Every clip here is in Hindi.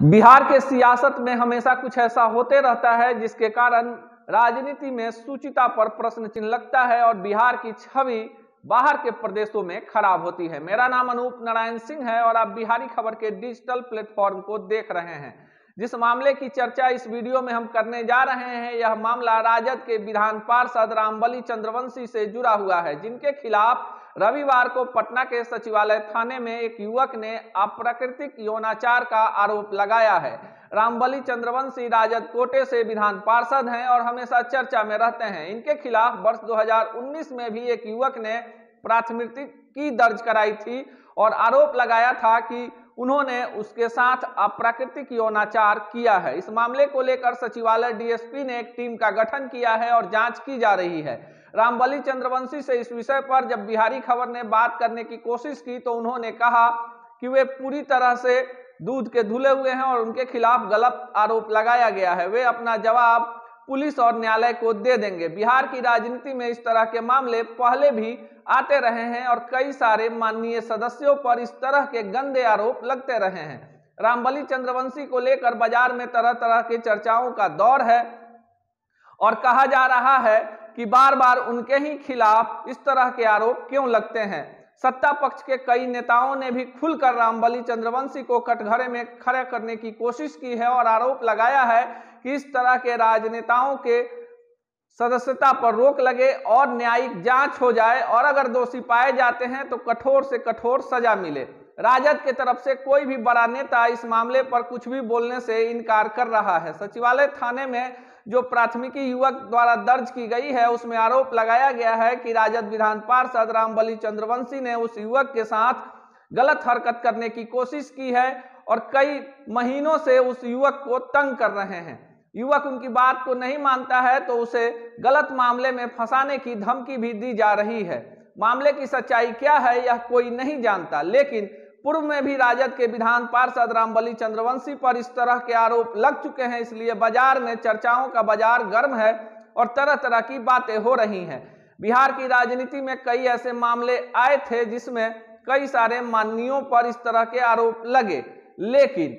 बिहार के सियासत में हमेशा कुछ ऐसा होते रहता है जिसके कारण राजनीति में शुचिता पर प्रश्न चिन्ह लगता है और बिहार की छवि बाहर के प्रदेशों में खराब होती है। मेरा नाम अनूप नारायण सिंह है और आप बिहारी खबर के डिजिटल प्लेटफॉर्म को देख रहे हैं। जिस मामले की चर्चा इस वीडियो में हम करने जा रहे हैं, यह मामला राजद के विधान पार्षद रामबली चंद्रवंशी से जुड़ा हुआ है, जिनके खिलाफ रविवार को पटना के सचिवालय थाने में एक युवक ने अप्राकृतिक यौनाचार का आरोप लगाया है। रामबली चंद्रवंशी राजद कोटे से विधान पार्षद हैं और हमेशा चर्चा में रहते हैं। इनके खिलाफ वर्ष 2019 में भी एक युवक ने प्राथमिकी दर्ज कराई थी और आरोप लगाया था कि उन्होंने उसके साथ अप्राकृतिक यौनाचार किया है। इस मामले को लेकर सचिवालय डीएसपी ने एक टीम का गठन किया है और जांच की जा रही है। रामबली चंद्रवंशी से इस विषय पर जब बिहारी खबर ने बात करने की कोशिश की तो उन्होंने कहा कि वे पूरी तरह से दूध के धुले हुए हैं और उनके खिलाफ गलत आरोप लगाया गया है। वे अपना जवाब पुलिस और न्यायालय को दे देंगे। बिहार की राजनीति में इस तरह के मामले पहले भी आते रहे हैं और कई सारे माननीय सदस्यों पर इस तरह के गंदे आरोप लगते रहे हैं। रामबली चंद्रवंशी को लेकर बाजार में तरह तरह की चर्चाओं का दौर है और कहा जा रहा है कि बार बार उनके ही खिलाफ इस तरह के आरोप क्यों लगते हैं। सत्ता पक्ष के कई नेताओं ने भी खुलकर रामबली चंद्रवंशी को कटघरे में खड़े करने की कोशिश की है और आरोप लगाया है कि इस तरह के राजनेताओं के सदस्यता पर रोक लगे और न्यायिक जांच हो जाए और अगर दोषी पाए जाते हैं तो कठोर से कठोर सजा मिले। राजद के तरफ से कोई भी बड़ा नेता इस मामले पर कुछ भी बोलने से इनकार कर रहा है। सचिवालय थाने में जो प्राथमिकी युवक द्वारा दर्ज की गई है उसमें आरोप लगाया गया है कि राजद विधान पार्षद रामबली चंद्रवंशी ने उस युवक के साथ गलत हरकत करने की कोशिश की है और कई महीनों से उस युवक को तंग कर रहे हैं। युवक उनकी बात को नहीं मानता है तो उसे गलत मामले में फंसाने की धमकी भी दी जा रही है। मामले की सच्चाई क्या है यह कोई नहीं जानता, लेकिन पूर्व में भी राजद के विधान पार्षद रामबली चंद्रवंशी पर इस तरह के आरोप लग चुके हैं। इसलिए बाजार में चर्चाओं का बाजार गर्म है और तरह तरह की बातें हो रही हैं। बिहार की राजनीति में कई ऐसे मामले आए थे जिसमें कई सारे माननीयों पर इस तरह के आरोप लगे, लेकिन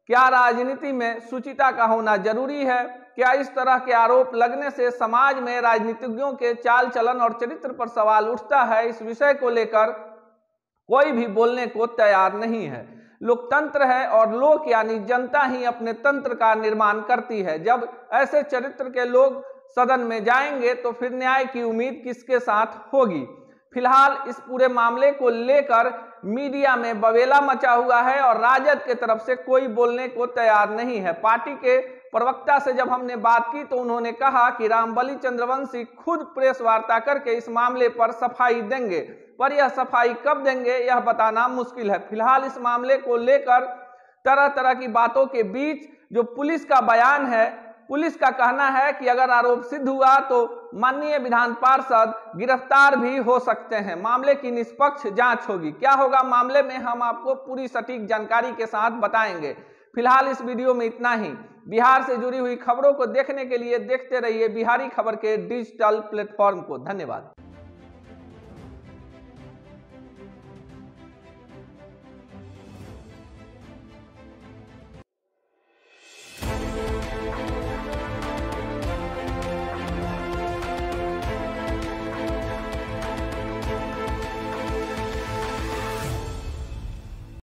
क्या राजनीति में शुचिता का होना जरूरी है? क्या इस तरह के आरोप लगने से समाज में राजनीतिज्ञों के चाल चलन और चरित्र पर सवाल उठता है? इस विषय को लेकर कोई भी बोलने को तैयार नहीं है। लोकतंत्र है और लोक यानी जनता ही अपने तंत्र का निर्माण करती है। जब ऐसे चरित्र के लोग सदन में जाएंगे तो फिर न्याय की उम्मीद किसके साथ होगी? फिलहाल इस पूरे मामले को लेकर मीडिया में बवेला मचा हुआ है और राजद के तरफ से कोई बोलने को तैयार नहीं है। पार्टी के प्रवक्ता से जब हमने बात की तो उन्होंने कहा कि रामबली चंद्रवंशी खुद प्रेस वार्ता करके इस मामले पर सफाई देंगे, पर यह सफाई कब देंगे यह बताना मुश्किल है। फिलहाल इस मामले को लेकर तरह तरह की बातों के बीच जो पुलिस का बयान है, पुलिस का कहना है कि अगर आरोप सिद्ध हुआ तो माननीय विधान पार्षद गिरफ्तार भी हो सकते हैं। मामले की निष्पक्ष जांच होगी। क्या होगा मामले में हम आपको पूरी सटीक जानकारी के साथ बताएंगे। फिलहाल इस वीडियो में इतना ही। बिहार से जुड़ी हुई खबरों को देखने के लिए देखते रहिए बिहारी खबर के डिजिटल प्लेटफॉर्म को। धन्यवाद।